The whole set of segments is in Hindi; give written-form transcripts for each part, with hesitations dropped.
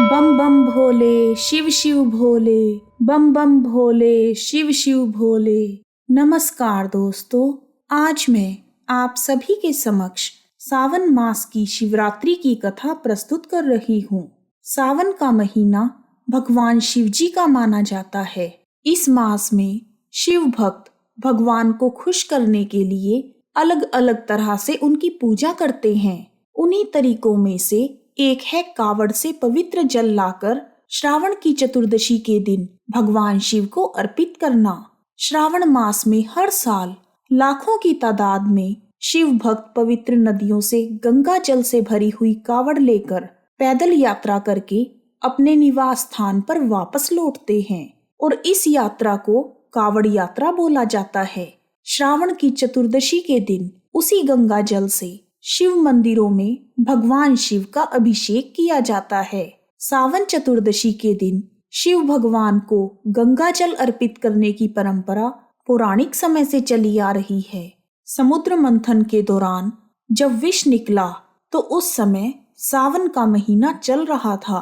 बम बम भोले शिव शिव भोले, बम बम भोले शिव शिव भोले। नमस्कार दोस्तों, आज मैं आप सभी के समक्ष सावन मास की शिवरात्रि की कथा प्रस्तुत कर रही हूँ। सावन का महीना भगवान शिव जी का माना जाता है। इस मास में शिव भक्त भगवान को खुश करने के लिए अलग अलग तरह से उनकी पूजा करते हैं। उन्हीं तरीकों में से एक है कावड़ से पवित्र जल लाकर श्रावण की चतुर्दशी के दिन भगवान शिव को अर्पित करना। श्रावण मास में हर साल लाखों की तादाद में शिव भक्त पवित्र नदियों से गंगा जल से भरी हुई कावड़ लेकर पैदल यात्रा करके अपने निवास स्थान पर वापस लौटते हैं और इस यात्रा को कावड़ यात्रा बोला जाता है। श्रावण की चतुर्दशी के दिन उसी गंगा जल से शिव मंदिरों में भगवान शिव का अभिषेक किया जाता है। सावन चतुर्दशी के दिन शिव भगवान को गंगा जल अर्पित करने की परंपरा पौराणिक समय से चली आ रही है। समुद्र मंथन के दौरान जब विष निकला तो उस समय सावन का महीना चल रहा था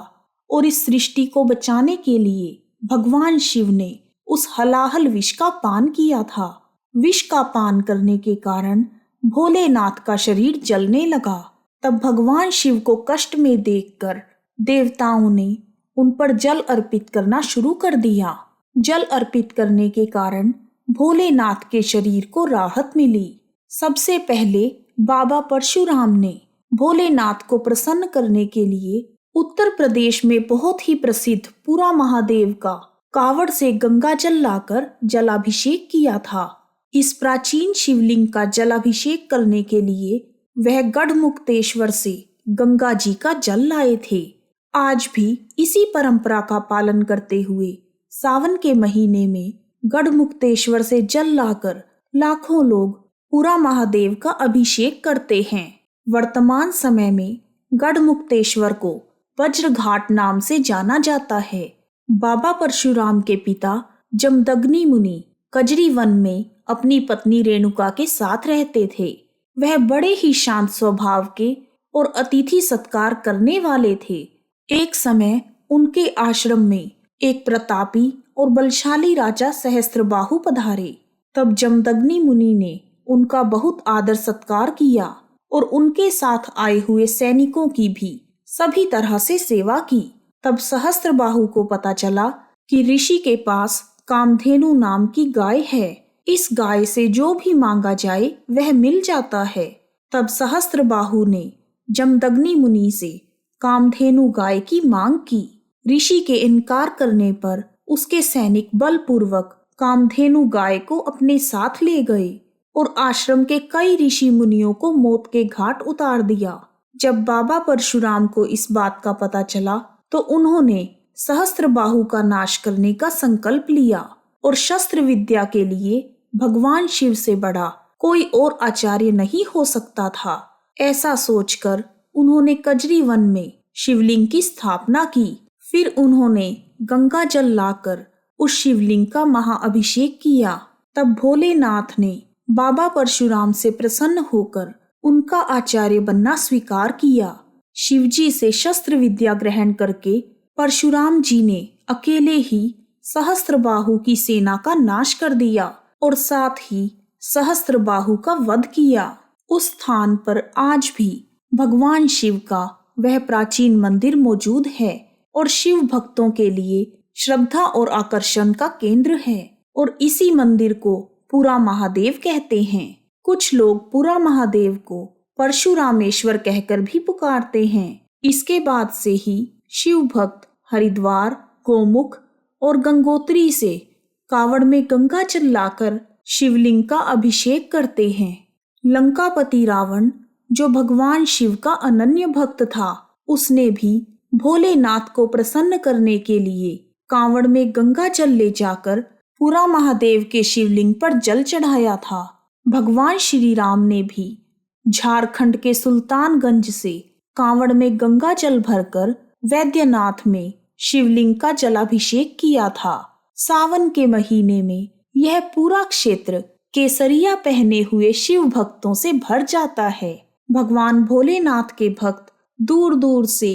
और इस सृष्टि को बचाने के लिए भगवान शिव ने उस हलाहल विष का पान किया था। विष का पान करने के कारण भोलेनाथ का शरीर जलने लगा। तब भगवान शिव को कष्ट में देखकर देवताओं ने उन पर जल अर्पित करना शुरू कर दिया। जल अर्पित करने के कारण भोलेनाथ के शरीर को राहत मिली। सबसे पहले बाबा परशुराम ने भोलेनाथ को प्रसन्न करने के लिए उत्तर प्रदेश में बहुत ही प्रसिद्ध पुरा महादेव का कावड़ से गंगा जल लाकर जलाभिषेक किया था। इस प्राचीन शिवलिंग का जलाभिषेक करने के लिए वह गढ़मुक्तेश्वर से गंगा जी का जल लाए थे। आज भी इसी परंपरा का पालन करते हुए सावन के महीने में गढ़मुक्तेश्वर से जल लाकर लाखों लोग पुरा महादेव का अभिषेक करते हैं। वर्तमान समय में गढ़मुक्तेश्वर को वज्रघाट नाम से जाना जाता है। बाबा परशुराम के पिता जमदग्नि मुनि कजरी वन में अपनी पत्नी रेणुका के साथ रहते थे। वह बड़े ही शांत स्वभाव के और अतिथि सत्कार करने वाले थे। एक समय उनके आश्रम में एक प्रतापी और बलशाली राजा सहस्त्रबाहु पधारे। तब जमदग्नि मुनि ने उनका बहुत आदर सत्कार किया और उनके साथ आए हुए सैनिकों की भी सभी तरह से सेवा की। तब सहस्त्रबाहु को पता चला कि ऋषि के पास कामधेनु नाम की गाय है। इस गाय से जो भी मांगा जाए वह मिल जाता है। तब सहस्त्रबाहु ने जमदग्नि मुनि से कामधेनु गाय की मांग की। ऋषि के इनकार करने पर उसके सैनिक बलपूर्वक कामधेनु गाय को अपने साथ ले गए और आश्रम के कई ऋषि मुनियों को मौत के घाट उतार दिया। जब बाबा परशुराम को इस बात का पता चला तो उन्होंने सहस्त्रबाहु का नाश करने का संकल्प लिया और शस्त्र विद्या के लिए भगवान शिव से बड़ा कोई और आचार्य नहीं हो सकता था। ऐसा सोचकर उन्होंने कजरी वन में शिवलिंग की स्थापना की। फिर उन्होंने गंगा जल लाकर उस शिवलिंग का महाअभिषेक किया। तब भोलेनाथ ने बाबा परशुराम से प्रसन्न होकर उनका आचार्य बनना स्वीकार किया। शिवजी से शस्त्र विद्या ग्रहण करके परशुराम जी ने अकेले ही सहस्त्रबाहु की सेना का नाश कर दिया और साथ ही सहस्त्रबाहु का वध किया। उस स्थान पर आज भी भगवान शिव का वह प्राचीन मंदिर मौजूद है और शिव भक्तों के लिए श्रद्धा और आकर्षण का केंद्र है और इसी मंदिर को पुरा महादेव कहते हैं। कुछ लोग पुरा महादेव को परशुरामेश्वर कहकर भी पुकारते हैं। इसके बाद से ही शिव भक्त हरिद्वार, गोमुख और गंगोत्री से कावड़ में गंगा जल लाकर शिवलिंग का अभिषेक करते हैं। लंकापति रावण जो भगवान शिव का अनन्य भक्त था, उसने भी भोलेनाथ को प्रसन्न करने के लिए कावड़ में गंगा जल ले जाकर पुरा महादेव के शिवलिंग पर जल चढ़ाया था। भगवान श्री राम ने भी झारखंड के सुल्तानगंज से कावड़ में गंगा जल भरकर वैद्यनाथ में शिवलिंग का जलाभिषेक किया था। सावन के महीने में यह पूरा क्षेत्र केसरिया पहने हुए शिव भक्तों से भर जाता है। भगवान भोलेनाथ के भक्त दूर दूर से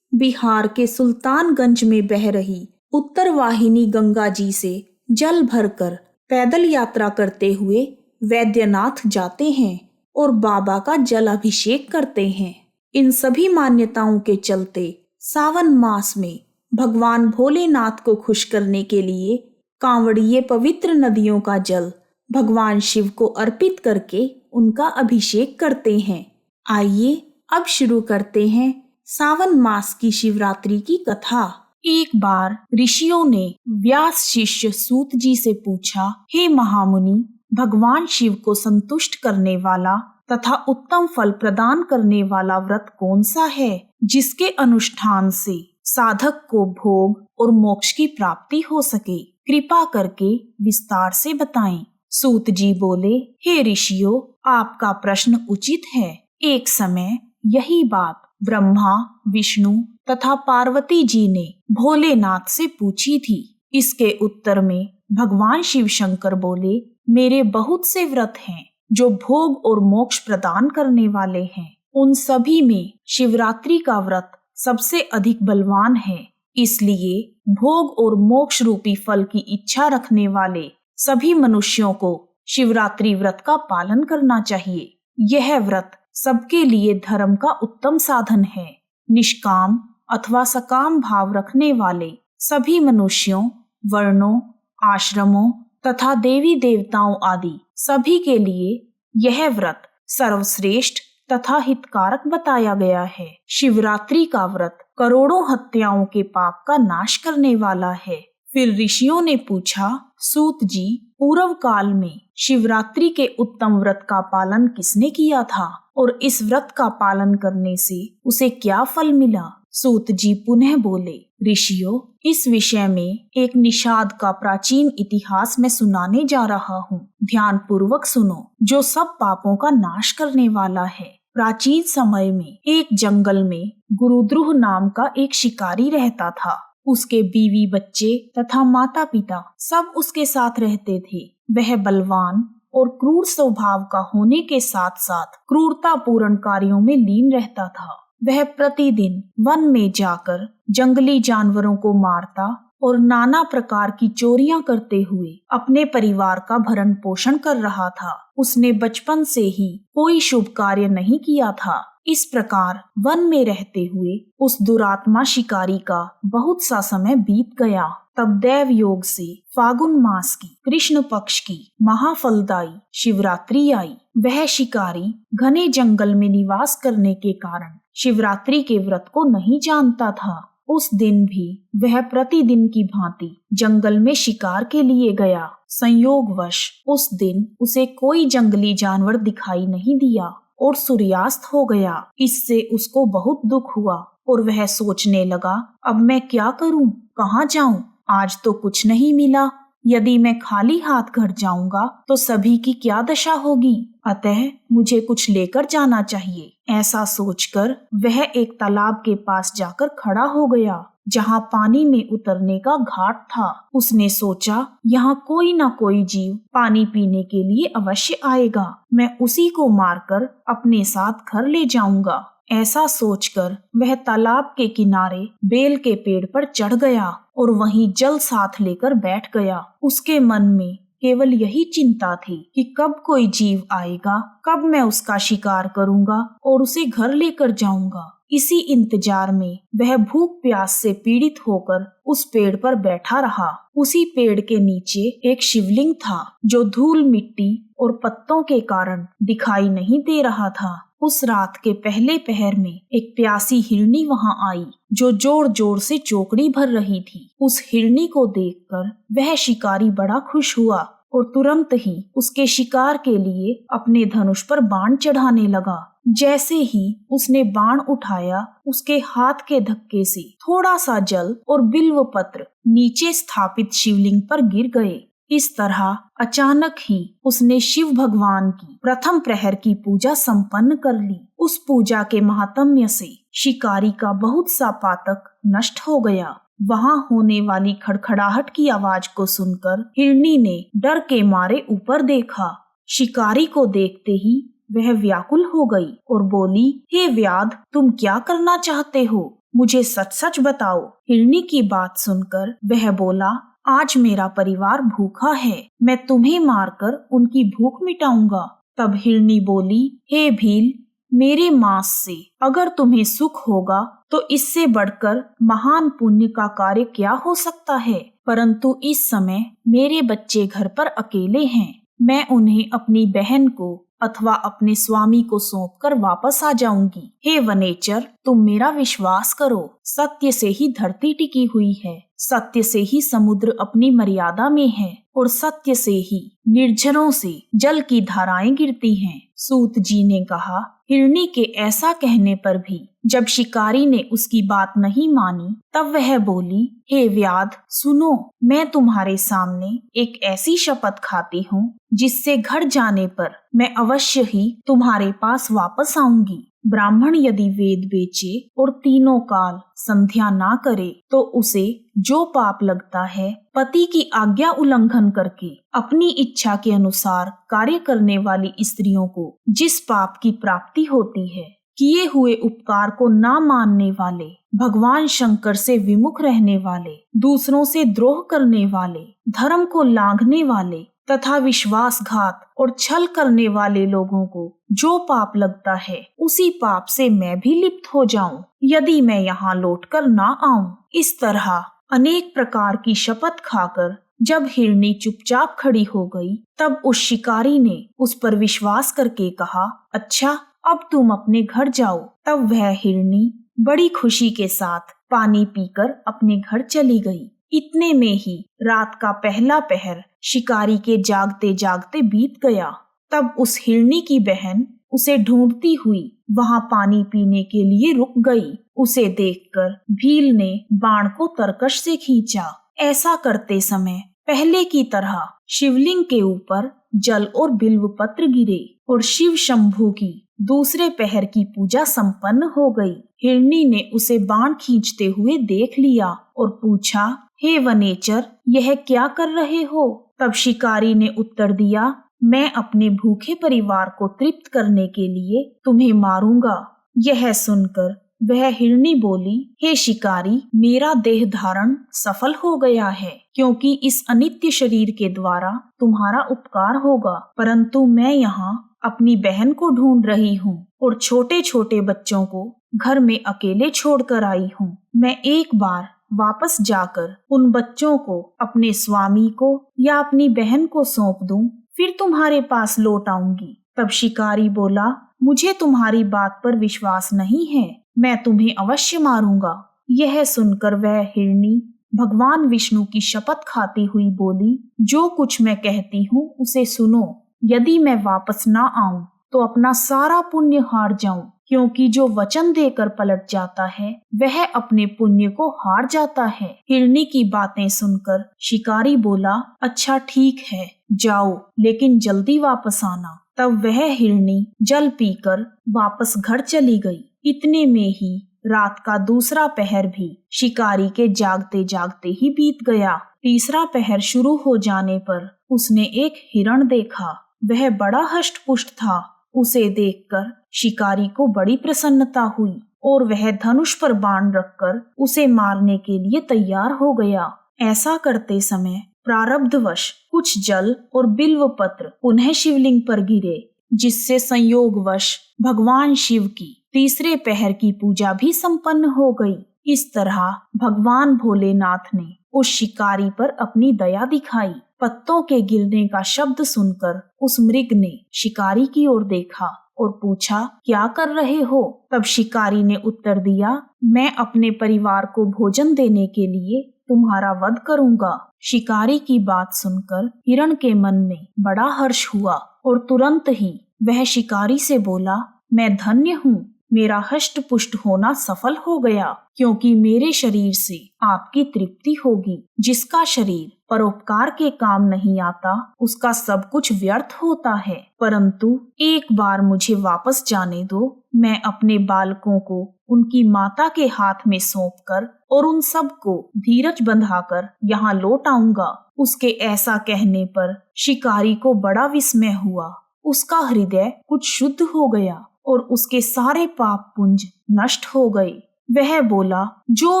बिहार के सुल्तानगंज में बह रही उत्तरवाहिनी गंगा जी से जल भरकर पैदल यात्रा करते हुए वैद्यनाथ जाते हैं और बाबा का जल अभिषेक करते हैं। इन सभी मान्यताओं के चलते सावन मास में भगवान भोलेनाथ को खुश करने के लिए कांवड़िये पवित्र नदियों का जल भगवान शिव को अर्पित करके उनका अभिषेक करते हैं। आइए अब शुरू करते हैं सावन मास की शिवरात्रि की कथा। एक बार ऋषियों ने व्यास शिष्य सूत जी से पूछा, हे महामुनि, भगवान शिव को संतुष्ट करने वाला तथा उत्तम फल प्रदान करने वाला व्रत कौन सा है जिसके अनुष्ठान से साधक को भोग और मोक्ष की प्राप्ति हो सके? कृपा करके विस्तार से बताएं। सूत जी बोले, हे ऋषियों, आपका प्रश्न उचित है। एक समय यही बात ब्रह्मा, विष्णु तथा पार्वती जी ने भोलेनाथ से पूछी थी। इसके उत्तर में भगवान शिव शंकर बोले, मेरे बहुत से व्रत हैं जो भोग और मोक्ष प्रदान करने वाले हैं। उन सभी में शिवरात्रि का व्रत सबसे अधिक बलवान है। इसलिए भोग और मोक्ष रूपी फल की इच्छा रखने वाले सभी मनुष्यों को शिवरात्रि व्रत का पालन करना चाहिए। यह व्रत सबके लिए धर्म का उत्तम साधन है। निष्काम अथवा सकाम भाव रखने वाले सभी मनुष्यों, वर्णों, आश्रमों तथा देवी देवताओं आदि सभी के लिए यह व्रत सर्वश्रेष्ठ तथा हितकारक बताया गया है। शिवरात्रि का व्रत करोड़ों हत्याओं के पाप का नाश करने वाला है। फिर ऋषियों ने पूछा, सूत जी, पूर्व काल में शिवरात्रि के उत्तम व्रत का पालन किसने किया था और इस व्रत का पालन करने से उसे क्या फल मिला? सूत जी पुनः बोले, ऋषियों, इस विषय में एक निषाद का प्राचीन इतिहास मैं सुनाने जा रहा हूँ। ध्यान पूर्वक सुनो, जो सब पापों का नाश करने वाला है। प्राचीन समय में एक जंगल में गुरुद्रुह नाम का एक शिकारी रहता था। उसके बीवी, बच्चे तथा माता पिता सब उसके साथ रहते थे। वह बलवान और क्रूर स्वभाव का होने के साथ साथ क्रूरतापूर्ण कार्यों में लीन रहता था। वह प्रतिदिन वन में जाकर जंगली जानवरों को मारता और नाना प्रकार की चोरियां करते हुए अपने परिवार का भरण पोषण कर रहा था। उसने बचपन से ही कोई शुभ कार्य नहीं किया था। इस प्रकार वन में रहते हुए उस दुरात्मा शिकारी का बहुत सा समय बीत गया। तब दैव योग से फागुन मास की कृष्ण पक्ष की महाफलदायी शिवरात्रि आई। वह शिकारी घने जंगल में निवास करने के कारण शिवरात्रि के व्रत को नहीं जानता था। उस दिन भी वह प्रतिदिन की भांति जंगल में शिकार के लिए गया। संयोगवश उस दिन उसे कोई जंगली जानवर दिखाई नहीं दिया और सूर्यास्त हो गया। इससे उसको बहुत दुख हुआ और वह सोचने लगा, अब मैं क्या करूं, कहाँ जाऊं? आज तो कुछ नहीं मिला। यदि मैं खाली हाथ घर जाऊंगा तो सभी की क्या दशा होगी? अतः मुझे कुछ लेकर जाना चाहिए। ऐसा सोचकर वह एक तालाब के पास जाकर खड़ा हो गया, जहाँ पानी में उतरने का घाट था। उसने सोचा, यहाँ कोई न कोई जीव पानी पीने के लिए अवश्य आएगा। मैं उसी को मारकर अपने साथ घर ले जाऊंगा। ऐसा सोचकर वह तालाब के किनारे बेल के पेड़ पर चढ़ गया और वहीं जल साथ लेकर बैठ गया। उसके मन में केवल यही चिंता थी कि कब कोई जीव आएगा, कब मैं उसका शिकार करूंगा और उसे घर लेकर जाऊंगा। इसी इंतजार में वह भूख प्यास से पीड़ित होकर उस पेड़ पर बैठा रहा। उसी पेड़ के नीचे एक शिवलिंग था जो धूल, मिट्टी और पत्तों के कारण दिखाई नहीं दे रहा था। उस रात के पहले पहर में एक प्यासी हिरनी वहां आई जो जोर जोर से चोकड़ी भर रही थी। उस हिरनी को देखकर वह शिकारी बड़ा खुश हुआ और तुरंत ही उसके शिकार के लिए अपने धनुष पर बाण चढ़ाने लगा। जैसे ही उसने बाण उठाया, उसके हाथ के धक्के से थोड़ा सा जल और बिल्व पत्र नीचे स्थापित शिवलिंग पर गिर गए। इस तरह अचानक ही उसने शिव भगवान की प्रथम प्रहर की पूजा संपन्न कर ली। उस पूजा के महात्म्य से शिकारी का बहुत सा पातक नष्ट हो गया। वहां होने वाली खड़खड़ाहट की आवाज को सुनकर हिरनी ने डर के मारे ऊपर देखा। शिकारी को देखते ही वह व्याकुल हो गई और बोली, हे व्याध, तुम क्या करना चाहते हो? मुझे सच सच बताओ। हिरनी की बात सुनकर वह बोला, आज मेरा परिवार भूखा है, मैं तुम्हें मारकर उनकी भूख मिटाऊंगा। तब हिरनी बोली, हे भील, मेरे मांस से अगर तुम्हें सुख होगा तो इससे बढ़कर महान पुण्य का कार्य क्या हो सकता है। परंतु इस समय मेरे बच्चे घर पर अकेले हैं, मैं उन्हें अपनी बहन को अथवा अपने स्वामी को सौंपकर वापस आ जाऊंगी। हे वनेचर, तुम मेरा विश्वास करो, सत्य से ही धरती टिकी हुई है, सत्य से ही समुद्र अपनी मर्यादा में है और सत्य से ही निर्झरों से जल की धाराएं गिरती हैं। सूत जी ने कहा, हिरनी के ऐसा कहने पर भी जब शिकारी ने उसकी बात नहीं मानी तब वह बोली, हे व्याध सुनो, मैं तुम्हारे सामने एक ऐसी शपथ खाती हूँ जिससे घर जाने पर मैं अवश्य ही तुम्हारे पास वापस आऊंगी। ब्राह्मण यदि वेद बेचे और तीनों काल संध्या ना करे तो उसे जो पाप लगता है, पति की आज्ञा उल्लंघन करके अपनी इच्छा के अनुसार कार्य करने वाली स्त्रियों को जिस पाप की प्राप्ति होती है, किए हुए उपकार को ना मानने वाले, भगवान शंकर से विमुख रहने वाले, दूसरों से द्रोह करने वाले, धर्म को लांघने वाले तथा विश्वासघात और छल करने वाले लोगों को जो पाप लगता है, उसी पाप से मैं भी लिप्त हो जाऊं यदि मैं यहाँ लौटकर ना आऊं। इस तरह अनेक प्रकार की शपथ खाकर जब हिरनी चुपचाप खड़ी हो गई तब उस शिकारी ने उस पर विश्वास करके कहा, अच्छा अब तुम अपने घर जाओ। तब वह हिरनी बड़ी खुशी के साथ पानी पीकर अपने घर चली गई। इतने में ही रात का पहला पहर शिकारी के जागते जागते बीत गया। तब उस हिरनी की बहन उसे ढूंढती हुई वहां पानी पीने के लिए रुक गई। उसे देखकर भील ने बाण को तरकश से खींचा। ऐसा करते समय पहले की तरह शिवलिंग के ऊपर जल और बिल्व पत्र गिरे और शिव शंभू की दूसरे पहर की पूजा संपन्न हो गई। हिरनी ने उसे बाण खींचते हुए देख लिया और पूछा, हे वनेचर, यह क्या कर रहे हो? तब शिकारी ने उत्तर दिया, मैं अपने भूखे परिवार को तृप्त करने के लिए तुम्हें मारूंगा। यह सुनकर वह हिरनी बोली, हे शिकारी, मेरा देह धारण सफल हो गया है, क्योंकि इस अनित्य शरीर के द्वारा तुम्हारा उपकार होगा। परंतु मैं यहाँ अपनी बहन को ढूंढ रही हूँ और छोटे छोटे बच्चों को घर में अकेले छोड़कर आई हूँ। मैं एक बार वापस जाकर उन बच्चों को अपने स्वामी को या अपनी बहन को सौंप दूं, फिर तुम्हारे पास लौट आऊंगी। तब शिकारी बोला, मुझे तुम्हारी बात पर विश्वास नहीं है, मैं तुम्हें अवश्य मारूंगा। यह सुनकर वह हिरनी भगवान विष्णु की शपथ खाती हुई बोली, जो कुछ मैं कहती हूँ उसे सुनो। यदि मैं वापस ना आऊं तो अपना सारा पुण्य हार जाऊं, क्योंकि जो वचन देकर पलट जाता है वह अपने पुण्य को हार जाता है। हिरनी की बातें सुनकर शिकारी बोला, अच्छा ठीक है, जाओ, लेकिन जल्दी वापस आना। तब वह हिरनी जल पीकर वापस घर चली गई। इतने में ही रात का दूसरा पहर भी शिकारी के जागते जागते ही बीत गया। तीसरा पहर शुरू हो जाने पर उसने एक हिरण देखा। वह बड़ा हष्ट पुष्ट था। उसे देखकर शिकारी को बड़ी प्रसन्नता हुई और वह धनुष पर बाण रखकर उसे मारने के लिए तैयार हो गया। ऐसा करते समय प्रारब्धवश कुछ जल और बिल्व पत्र पुनः शिवलिंग पर गिरे, जिससे संयोगवश भगवान शिव की तीसरे पहर की पूजा भी संपन्न हो गई। इस तरह भगवान भोलेनाथ ने उस शिकारी पर अपनी दया दिखाई। पत्तों के गिरने का शब्द सुनकर उस मृग ने शिकारी की ओर देखा और पूछा, क्या कर रहे हो? तब शिकारी ने उत्तर दिया, मैं अपने परिवार को भोजन देने के लिए तुम्हारा वध करूंगा। शिकारी की बात सुनकर हिरण के मन में बड़ा हर्ष हुआ और तुरंत ही वह शिकारी से बोला, मैं धन्य हूँ, मेरा हष्ट पुष्ट होना सफल हो गया, क्योंकि मेरे शरीर से आपकी तृप्ति होगी। जिसका शरीर परोपकार के काम नहीं आता उसका सब कुछ व्यर्थ होता है। परंतु एक बार मुझे वापस जाने दो, मैं अपने बालकों को उनकी माता के हाथ में सौंपकर और उन सब को धीरज बंधाकर यहाँ लौट आऊंगा। उसके ऐसा कहने पर शिकारी को बड़ा विस्मय हुआ। उसका हृदय कुछ शुद्ध हो गया और उसके सारे पाप पुंज नष्ट हो गए। वह बोला, जो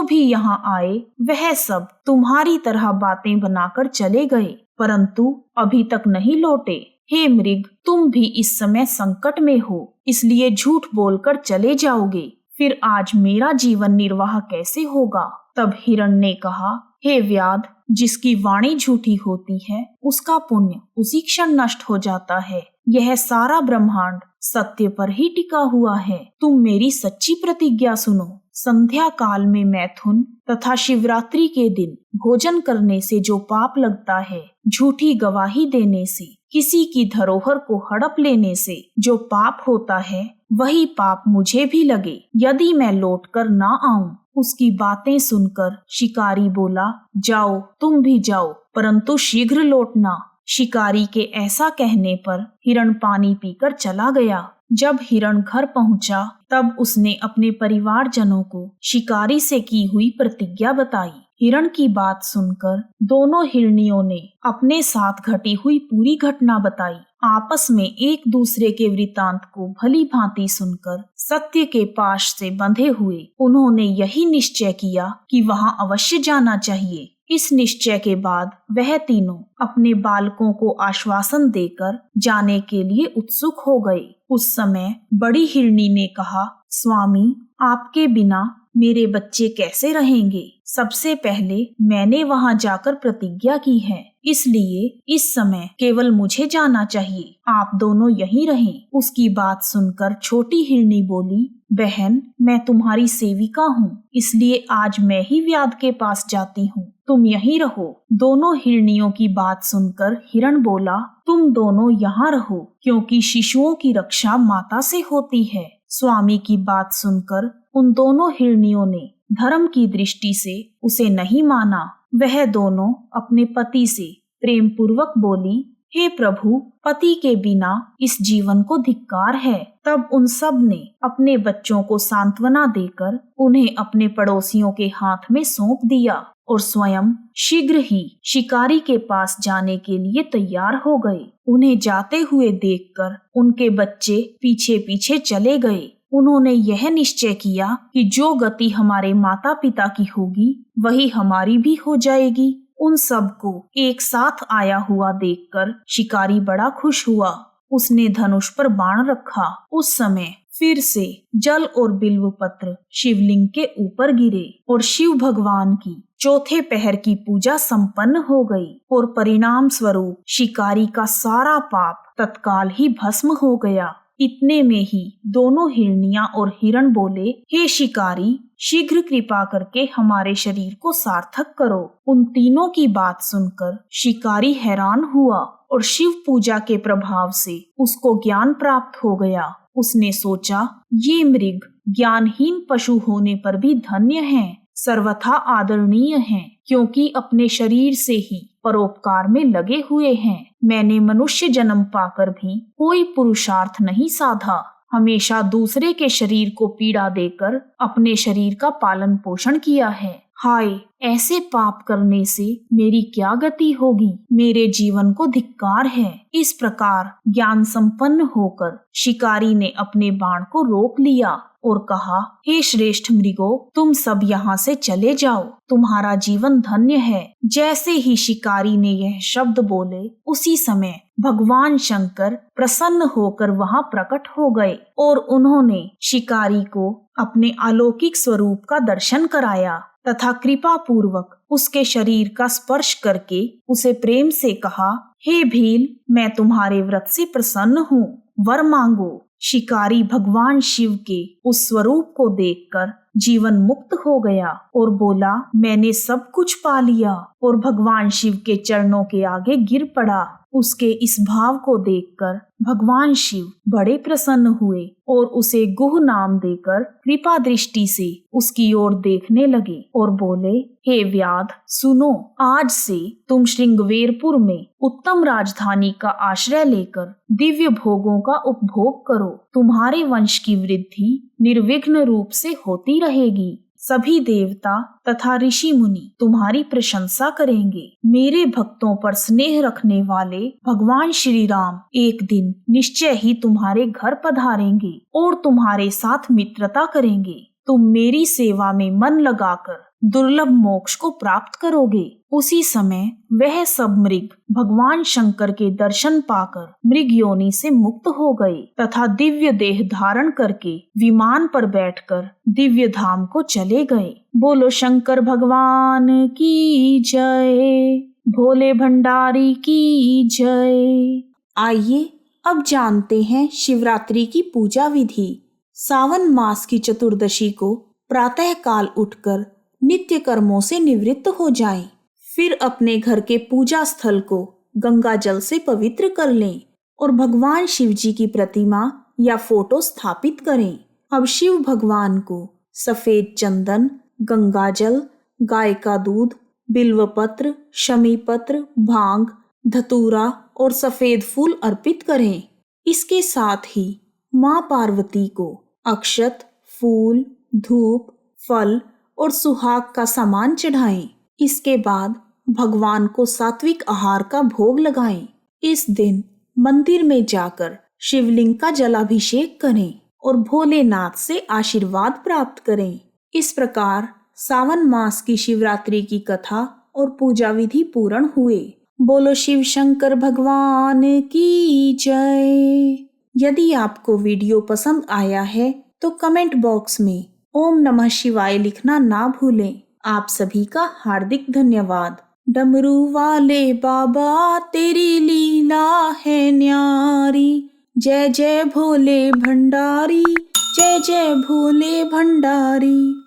भी यहाँ आए वह सब तुम्हारी तरह बातें बनाकर चले गए, परंतु अभी तक नहीं लौटे। हे मृग, तुम भी इस समय संकट में हो, इसलिए झूठ बोलकर चले जाओगे, फिर आज मेरा जीवन निर्वाह कैसे होगा? तब हिरण ने कहा, हे व्याध, जिसकी वाणी झूठी होती है उसका पुण्य उसी क्षण नष्ट हो जाता है। यह सारा ब्रह्मांड सत्य पर ही टिका हुआ है। तुम मेरी सच्ची प्रतिज्ञा सुनो। संध्या काल में मैथुन तथा शिवरात्रि के दिन भोजन करने से जो पाप लगता है, झूठी गवाही देने से, किसी की धरोहर को हड़प लेने से जो पाप होता है, वही पाप मुझे भी लगे यदि मैं लौट कर ना आऊं। उसकी बातें सुनकर शिकारी बोला, जाओ, तुम भी जाओ, परंतु शीघ्र लौटना। शिकारी के ऐसा कहने पर हिरण पानी पीकर चला गया। जब हिरण घर पहुंचा तब उसने अपने परिवारजनों को शिकारी से की हुई प्रतिज्ञा बताई। हिरण की बात सुनकर दोनों हिरनियों ने अपने साथ घटी हुई पूरी घटना बताई। आपस में एक दूसरे के वृतांत को भली भांति सुनकर सत्य के पाश से बंधे हुए उन्होंने यही निश्चय किया कि वहां अवश्य जाना चाहिए। इस निश्चय के बाद वह तीनों अपने बालकों को आश्वासन देकर जाने के लिए उत्सुक हो गए। उस समय बड़ी हिरनी ने कहा, स्वामी, आपके बिना मेरे बच्चे कैसे रहेंगे? सबसे पहले मैंने वहां जाकर प्रतिज्ञा की है, इसलिए इस समय केवल मुझे जाना चाहिए, आप दोनों यहीं रहें। उसकी बात सुनकर छोटी हिरनी बोली, बहन, मैं तुम्हारी सेविका हूँ, इसलिए आज मैं ही व्याध के पास जाती हूँ, तुम यहीं रहो। दोनों हिरनियों की बात सुनकर हिरण बोला, तुम दोनों यहाँ रहो, क्योंकि शिशुओं की रक्षा माता से होती है। स्वामी की बात सुनकर उन दोनों हिरनियों ने धर्म की दृष्टि से उसे नहीं माना। वह दोनों अपने पति से प्रेम पूर्वक बोली, हे प्रभु, पति के बिना इस जीवन को धिक्कार है। तब उन सब ने अपने बच्चों को सांत्वना देकर उन्हें अपने पड़ोसियों के हाथ में सौंप दिया और स्वयं शीघ्र ही शिकारी के पास जाने के लिए तैयार हो गए। उन्हें जाते हुए देखकर उनके बच्चे पीछे पीछे चले गए। उन्होंने यह निश्चय किया कि जो गति हमारे माता पिता की होगी वही हमारी भी हो जाएगी। उन सबको एक साथ आया हुआ देखकर शिकारी बड़ा खुश हुआ। उसने धनुष पर बाण रखा। उस समय फिर से जल और बिल्व पत्र शिवलिंग के ऊपर गिरे और शिव भगवान की चौथे पहर की पूजा संपन्न हो गई और परिणाम स्वरूप शिकारी का सारा पाप तत्काल ही भस्म हो गया। इतने में ही दोनों हिरनियां और हिरण बोले, हे शिकारी, शीघ्र कृपा करके हमारे शरीर को सार्थक करो। उन तीनों की बात सुनकर शिकारी हैरान हुआ और शिव पूजा के प्रभाव से उसको ज्ञान प्राप्त हो गया। उसने सोचा, ये मृग ज्ञानहीन पशु होने पर भी धन्य हैं, सर्वथा आदरणीय हैं, क्योंकि अपने शरीर से ही परोपकार में लगे हुए हैं। मैंने मनुष्य जन्म पाकर भी कोई पुरुषार्थ नहीं साधा, हमेशा दूसरे के शरीर को पीड़ा देकर अपने शरीर का पालन पोषण किया है। हाय, ऐसे पाप करने से मेरी क्या गति होगी? मेरे जीवन को धिक्कार है। इस प्रकार ज्ञान संपन्न होकर शिकारी ने अपने बाण को रोक लिया और कहा, हे श्रेष्ठ मृगो, तुम सब यहाँ से चले जाओ, तुम्हारा जीवन धन्य है। जैसे ही शिकारी ने यह शब्द बोले, उसी समय भगवान शंकर प्रसन्न होकर वहां प्रकट हो गए और उन्होंने शिकारी को अपने अलौकिक स्वरूप का दर्शन कराया तथा कृपा पूर्वक उसके शरीर का स्पर्श करके उसे प्रेम से कहा, हे भील, मैं तुम्हारे व्रत से प्रसन्न हूँ, वर मांगो। शिकारी भगवान शिव के उस स्वरूप को देखकर जीवन मुक्त हो गया और बोला, मैंने सब कुछ पा लिया, और भगवान शिव के चरणों के आगे गिर पड़ा। उसके इस भाव को देखकर भगवान शिव बड़े प्रसन्न हुए और उसे गुह नाम देकर कृपा दृष्टि से उसकी ओर देखने लगे और बोले, हे व्याध, सुनो, आज से तुम श्रृंगवेरपुर में उत्तम राजधानी का आश्रय लेकर दिव्य भोगों का उपभोग करो। तुम्हारे वंश की वृद्धि निर्विघ्न रूप से होती रहेगी। सभी देवता तथा ऋषि मुनि तुम्हारी प्रशंसा करेंगे। मेरे भक्तों पर स्नेह रखने वाले भगवान श्री राम एक दिन निश्चय ही तुम्हारे घर पधारेंगे और तुम्हारे साथ मित्रता करेंगे। तुम मेरी सेवा में मन लगाकर दुर्लभ मोक्ष को प्राप्त करोगे। उसी समय वह सब मृग भगवान शंकर के दर्शन पाकर मृग योनि से मुक्त हो गए तथा दिव्य देह धारण करके विमान पर बैठकर दिव्य धाम को चले गए। बोलो शंकर भगवान की जय, भोले भंडारी की जय। आइए अब जानते हैं शिवरात्रि की पूजा विधि। सावन मास की चतुर्दशी को प्रातः काल उठकर नित्य कर्मों से निवृत्त हो जाएं। फिर अपने घर के पूजा स्थल को गंगा जल से पवित्र कर लें और भगवान शिव जी की प्रतिमा या फोटो स्थापित करें। अब शिव भगवान को सफेद चंदन, गंगा जल, गाय का दूध, बिल्वपत्र, शमी पत्र, भांग, धतूरा और सफेद फूल अर्पित करें। इसके साथ ही माँ पार्वती को अक्षत, फूल, धूप, फल और सुहाग का सामान चढ़ाएं। इसके बाद भगवान को सात्विक आहार का भोग लगाएं। इस दिन मंदिर में जाकर शिवलिंग का जलाभिषेक करें और भोलेनाथ से आशीर्वाद प्राप्त करें। इस प्रकार सावन मास की शिवरात्रि की कथा और पूजा विधि पूर्ण हुए। बोलो शिव शंकर भगवान की जय। यदि आपको वीडियो पसंद आया है तो कमेंट बॉक्स में ओम नमः शिवाय लिखना ना भूलें। आप सभी का हार्दिक धन्यवाद। डमरू वाले बाबा तेरी लीला है न्यारी, जय जय भोले भंडारी, जय जय भोले भंडारी।